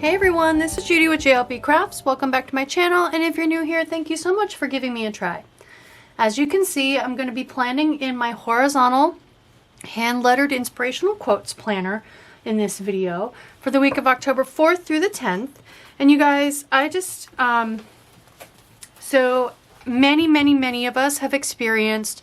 Hey everyone, this is Judi with JLBCrafts. Welcome back to my channel, and if you're new here, thank you so much for giving me a try. As you can see, I'm going to be planning in my horizontal hand-lettered inspirational quotes planner in this video for the week of October 4th through the 10th. And you guys, I just, so many of us have experienced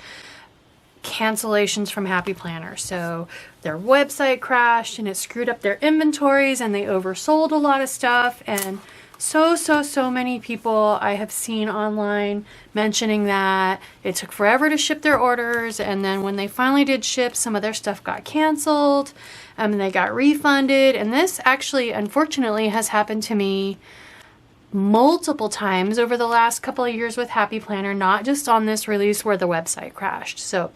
cancellations from Happy Planner. So their website crashed and it screwed up their inventories and they oversold a lot of stuff, and so many people I have seen online mentioning that it took forever to ship their orders, and then when they finally did ship, some of their stuff got canceled and they got refunded. And this actually unfortunately has happened to me multiple times over the last couple of years with Happy Planner, not just on this release where the website crashed. So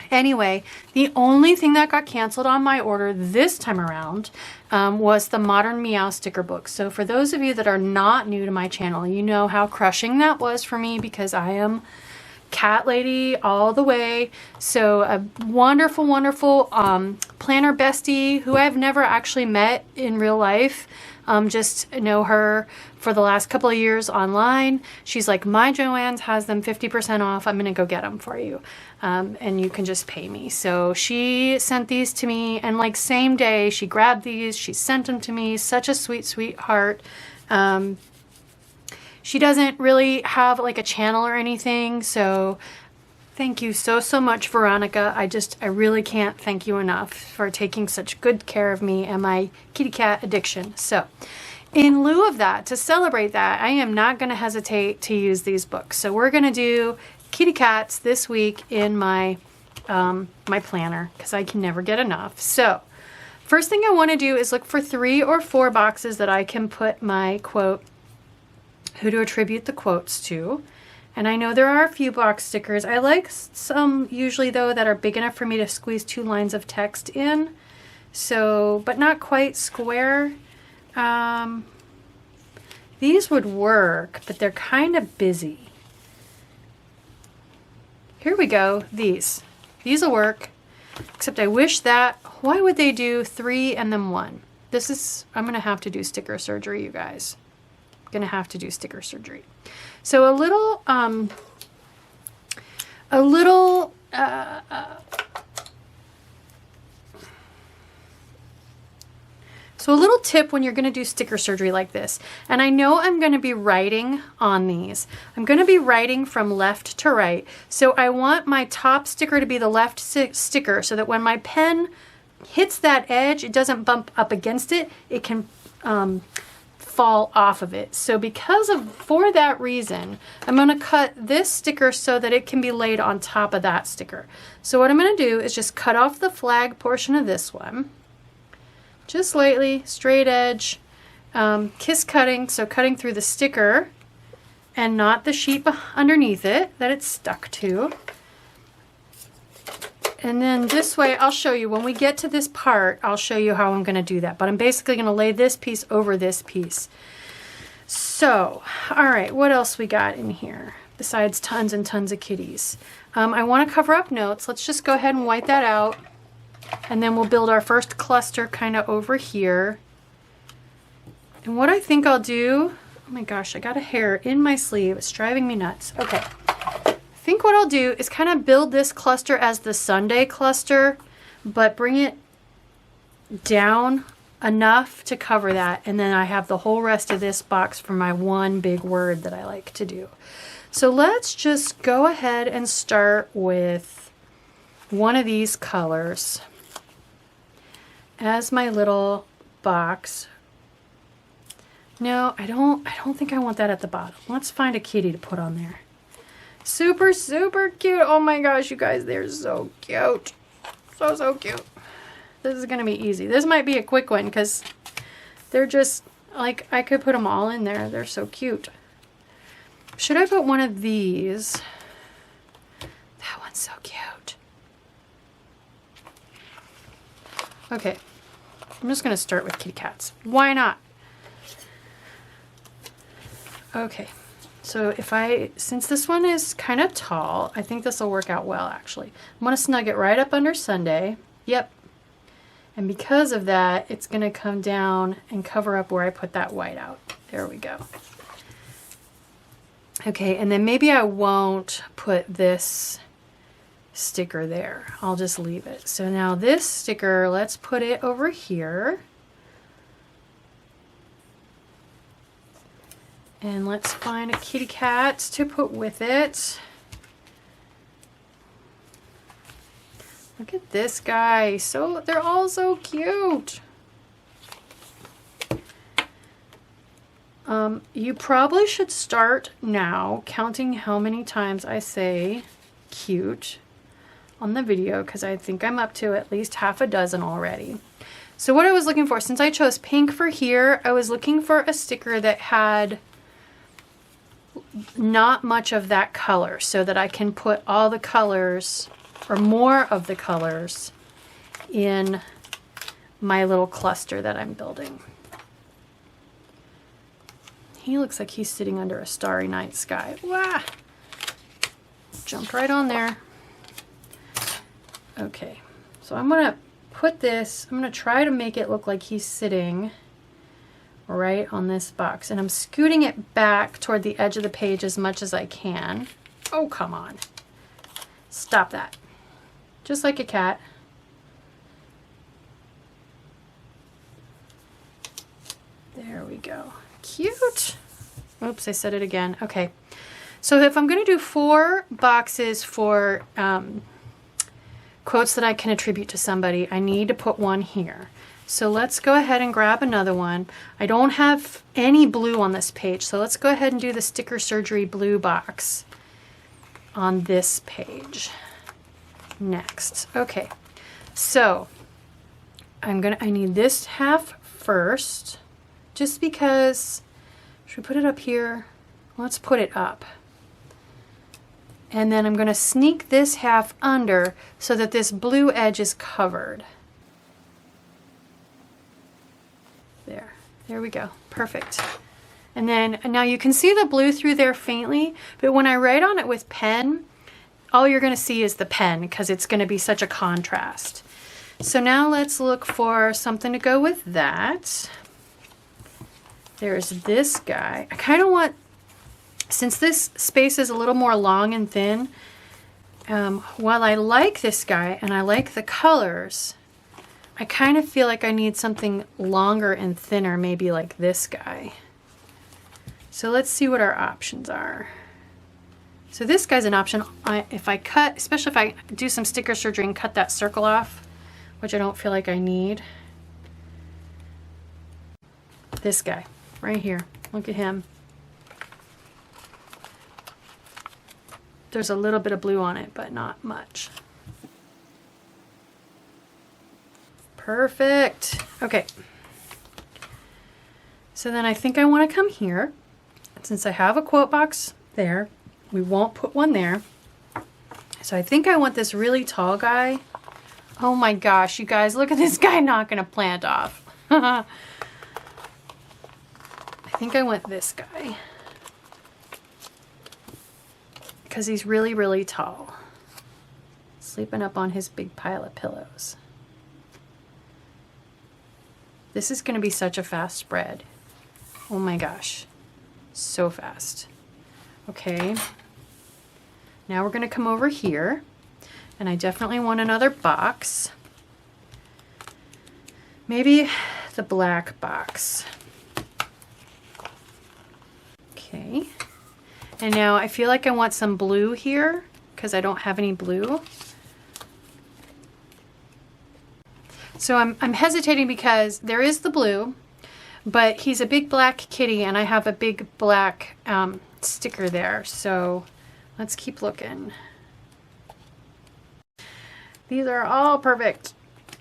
anyway, the only thing that got canceled on my order this time around was the Modern Meow sticker book. So for those of you that are not new to my channel, you know how crushing that was for me because I am cat lady all the way. So a wonderful planner bestie who I've never actually met in real life, just know her for the last couple of years online. She's like, my Joann's has them 50% off. I'm gonna go get them for you. And you can just pay me. So she sent these to me, and like same day she grabbed these, she sent them to me. Such a sweet heart. She doesn't really have like a channel or anything, so thank you so much, Veronica. I really can't thank you enough for taking such good care of me and my kitty cat addiction. So in lieu of that, to celebrate that, I am not going to hesitate to use these books. So we're going to do kitty cats this week in my my planner because I can never get enough. So first thing I want to do is look for 3 or 4 boxes that I can put my quote, who to attribute the quotes to. And I know there are a few box stickers. I like some usually though that are big enough for me to squeeze 2 lines of text in. So, but not quite square. These would work, but they're kind of busy. Here we go. These will work, except I wish that, why would they do 3 and then 1? This is, I'm going to have to do sticker surgery, you guys. I'm going to have to do sticker surgery. So a little tip when you're going to do sticker surgery like this, and I know I'm going to be writing on these. I'm going to be writing from left to right. So I want my top sticker to be the left sticker so that when my pen hits that edge, it doesn't bump up against it. It can fall off of it. So for that reason, I'm going to cut this sticker so that it can be laid on top of that sticker. So what I'm going to do is just cut off the flag portion of this one. Just lightly, straight edge, kiss cutting, so cutting through the sticker and not the sheet underneath it that it's stuck to. And then this way, I'll show you, when we get to this part, I'll show you how I'm going to do that. But I'm basically going to lay this piece over this piece. So, all right, what else we got in here besides tons and tons of kitties? I want to cover up notes. Let's just go ahead and white that out. And then we'll build our first cluster kind of over here. And what I think I'll do, oh my gosh, I got a hair in my sleeve. It's driving me nuts. Okay. I think what I'll do is kind of build this cluster as the Sunday cluster, but bring it down enough to cover that. And then I have the whole rest of this box for my one big word that I like to do. So let's just go ahead and start with one of these colors as my little box. No, I don't think I want that at the bottom. Let's find a kitty to put on there. Super cute. Oh my gosh, you guys, they're so cute. So cute. This is gonna be easy. This might be a quick one because they're just like, I could put them all in there. They're so cute. Should I put one of these? That one's so cute. Okay, I'm just gonna start with kitty cats. Why not? Okay, so since this one is kind of tall, I think this will work out well actually. I'm gonna snug it right up under Sunday. Yep. And because of that, it's going to come down and cover up where I put that white out. There we go. Okay, and then maybe I won't put this sticker there. I'll just leave it. So now this sticker, let's put it over here. And let's find a kitty cat to put with it. Look at this guy. So they're all so cute. You probably should start now counting how many times I say cute on the video, because I think I'm up to at least half a dozen already. So what I was looking for, since I chose pink for here, I was looking for a sticker that had not much of that color so that I can put all the colors or more of the colors in my little cluster that I'm building. He looks like he's sitting under a starry night sky. Wah! Jumped right on there. Okay, so I'm gonna put this, I'm gonna try to make it look like he's sitting right on this box, and I'm scooting it back toward the edge of the page as much as I can. Oh, come on. Stop that. Just like a cat. There we go. Cute. Oops, I said it again. Okay. So if I'm going to do 4 boxes for quotes that I can attribute to somebody, I need to put one here. So let's go ahead and grab another one. I don't have any blue on this page, so let's go ahead and do the Sticker Surgery blue box on this page next. Okay, so I need this half first, just because. Should we put it up here? Let's put it up. And then I'm going to sneak this half under so that this blue edge is covered. There we go. Perfect. And then now you can see the blue through there faintly, but when I write on it with pen, all you're going to see is the pen because it's going to be such a contrast. So now let's look for something to go with that. There's this guy. I kind of want, since this space is a little more long and thin, while I like this guy and I like the colors, I kind of feel like I need something longer and thinner, maybe like this guy. So let's see what our options are. So this guy's an option. If I cut, especially if I do some sticker surgery and cut that circle off, which I don't feel like I need. This guy right here, look at him. There's a little bit of blue on it, but not much. Perfect. Okay. So then I think I want to come here. Since I have a quote box there, we won't put one there. So I think I want this really tall guy. Oh my gosh, you guys, look at this guy knocking a plant off. I think I want this guy. Because he's really, really tall. Sleeping up on his big pile of pillows. This is going to be such a fast spread. Oh my gosh. So fast. Okay. Now we're going to come over here. And I definitely want another box. Maybe the black box. Okay. And now I feel like I want some blue here because I don't have any blue. So I'm hesitating because there is the blue, but he's a big black kitty and I have a big black sticker there. So let's keep looking. These are all perfect.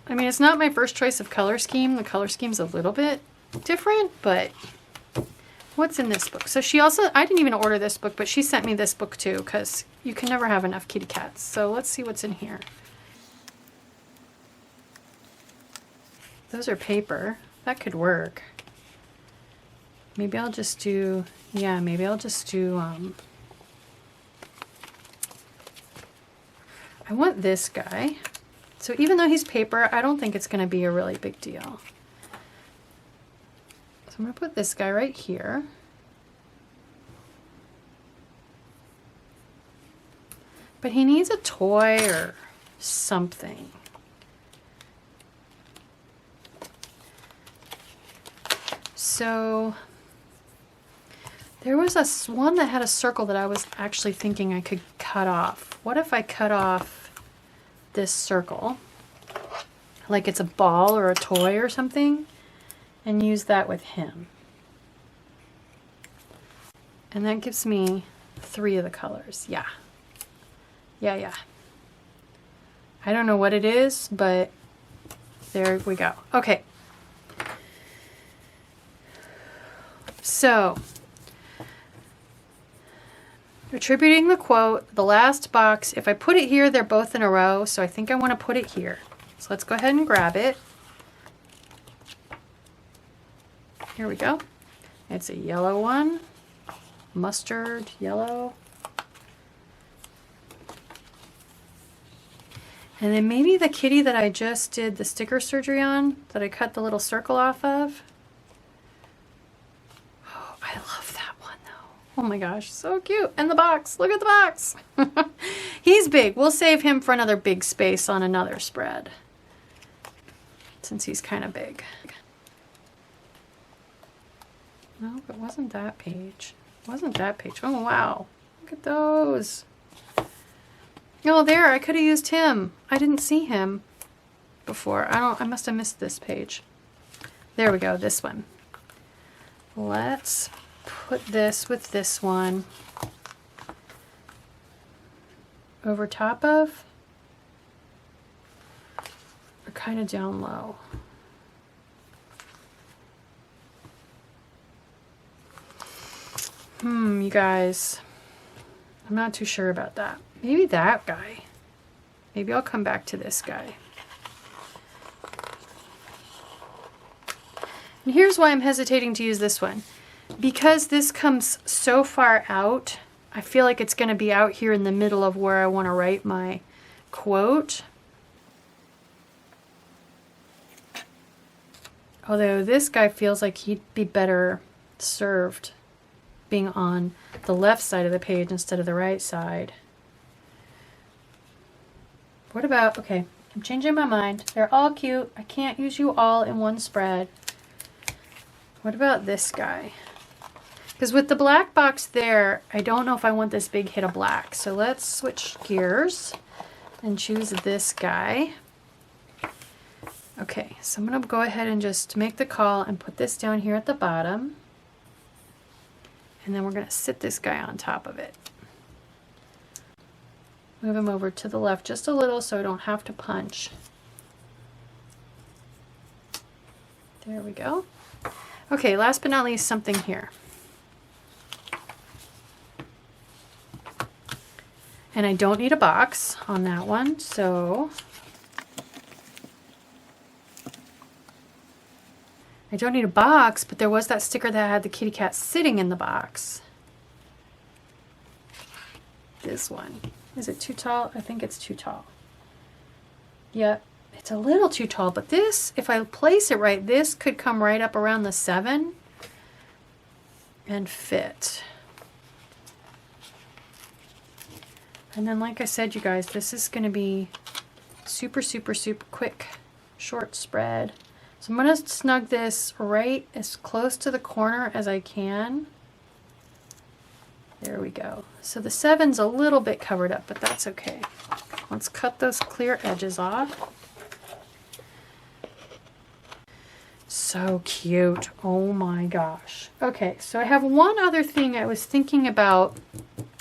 I mean, it's not my first choice of color scheme. The color scheme's a little bit different, but what's in this book? So she also, I didn't even order this book, but she sent me this book too because you can never have enough kitty cats. So let's see what's in here. Those are paper. That could work. Maybe I'll just do, yeah, maybe I'll just do, I want this guy. So even though he's paper, I don't think it's going to be a really big deal. So I'm going to put this guy right here. But he needs a toy or something. So there was one that had a circle that I was actually thinking I could cut off. What if I cut off this circle, like it's a ball or a toy or something, and use that with him? And that gives me 3 of the colors. Yeah. Yeah. I don't know what it is, but there we go. Okay. So, attributing the quote, the last box, if I put it here, they're both in a row, so I think I want to put it here. So let's go ahead and grab it. Here we go. It's a yellow one, mustard yellow. And then maybe the kitty that I just did the sticker surgery on, that I cut the little circle off of. Oh, I love that one though. Oh my gosh, so cute. And the box, look at the box. He's big. We'll save him for another big space on another spread, since he's kind of big. No, it wasn't that page. It wasn't that page. Oh wow, look at those. Oh, there, I could have used him. I didn't see him before. I must have missed this page. There we go, this one. Let's put this with this one over top of, or kind of down low. You guys, I'm not too sure about that. Maybe that guy. Maybe I'll come back to this guy. And here's why I'm hesitating to use this one. Because this comes so far out, I feel like it's going to be out here in the middle of where I want to write my quote. Although this guy feels like he'd be better served being on the left side of the page instead of the right side. What about, okay, I'm changing my mind. They're all cute. I can't use you all in one spread. What about this guy? Because with the black box there, I don't know if I want this big hit of black. So let's switch gears and choose this guy. Okay, so I'm going to go ahead and just make the call and put this down here at the bottom. And then we're going to sit this guy on top of it. Move him over to the left just a little so I don't have to punch. There we go. Okay, last but not least, something here. And I don't need a box on that one, so I don't need a box, but there was that sticker that had the kitty cat sitting in the box. This one. Is it too tall? I think it's too tall. Yep, it's a little too tall, but this, if I place it right, this could come right up around the 7 and fit. And then, like I said, you guys, this is going to be super, super, super quick, short spread. So I'm going to snug this right as close to the corner as I can. There we go. So the 7's a little bit covered up, but that's okay. Let's cut those clear edges off. So cute. Oh my gosh. Okay, so I have one other thing I was thinking about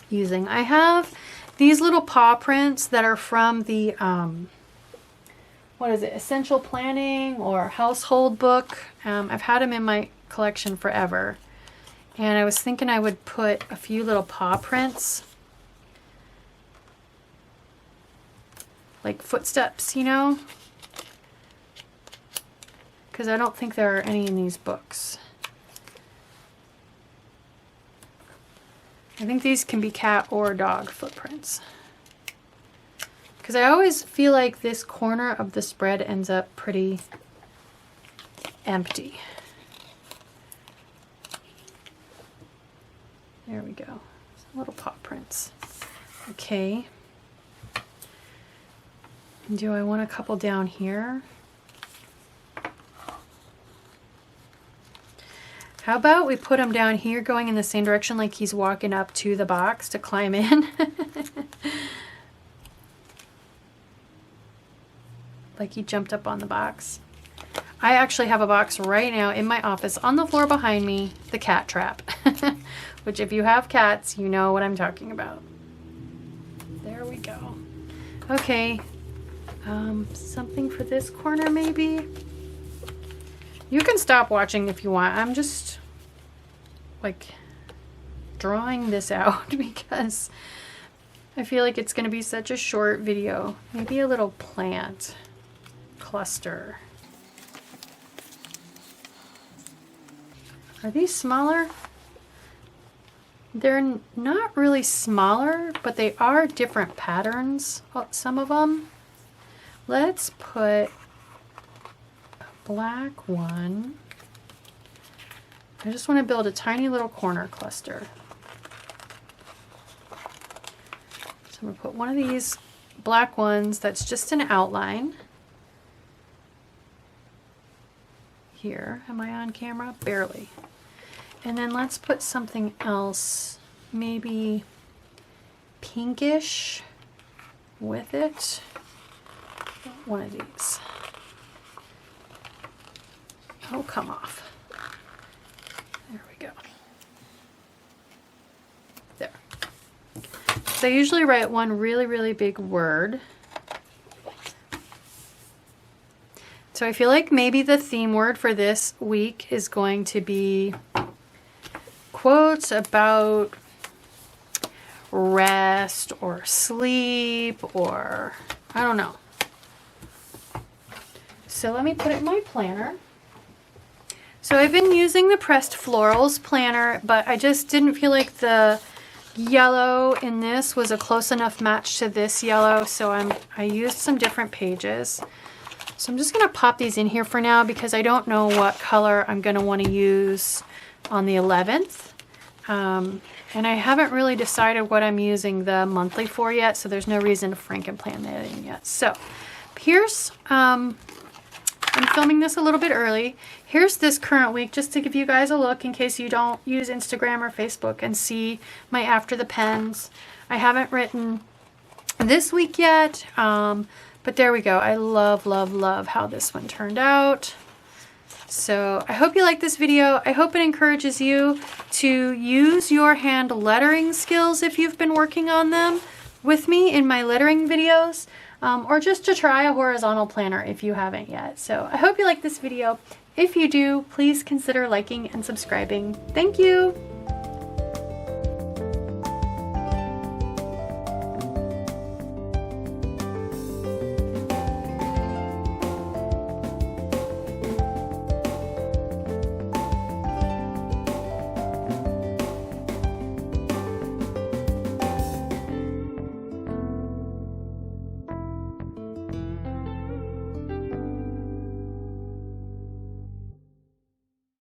using. I have these little paw prints that are from the, what is it, Essential Planning or Household book. I've had them in my collection forever. And I was thinking I would put a few little paw prints, like footsteps, you know, because I don't think there are any in these books. I think these can be cat or dog footprints, because I always feel like this corner of the spread ends up pretty empty. There we go. Some little paw prints. Okay. Do I want a couple down here? How about we put him down here going in the same direction like he's walking up to the box to climb in? Like he jumped up on the box. I actually have a box right now in my office on the floor behind me, the cat trap. Which if you have cats, you know what I'm talking about. There we go. Okay. Something for this corner maybe? You can stop watching if you want. I'm just like drawing this out because I feel like it's going to be such a short video. Maybe a little plant cluster. Are these smaller? They're not really smaller, but they are different patterns, some of them. Let's put black one. I just want to build a tiny little corner cluster. So I'm going to put one of these black ones that's just an outline. Here, am I on camera? Barely. And then let's put something else, maybe pinkish with it. One of these. Oh, come off. There we go. There. So I usually write one really, really big word. So I feel like maybe the theme word for this week is going to be quotes about rest or sleep or I don't know. So let me put it in my planner. So I've been using the Pressed Florals planner, but I just didn't feel like the yellow in this was a close enough match to this yellow, so I used some different pages. So I'm just going to pop these in here for now because I don't know what color I'm going to want to use on the 11th. And I haven't really decided what I'm using the monthly for yet, so there's no reason to Frankenplan that in yet. So here's, I'm filming this a little bit early. Here's this current week just to give you guys a look in case you don't use Instagram or Facebook and see my after the pens. I haven't written this week yet, but there we go. I love, love, love how this one turned out. So I hope you like this video. I hope it encourages you to use your hand lettering skills if you've been working on them with me in my lettering videos, or just to try a horizontal planner if you haven't yet. So I hope you like this video. If you do, please consider liking and subscribing. Thank you.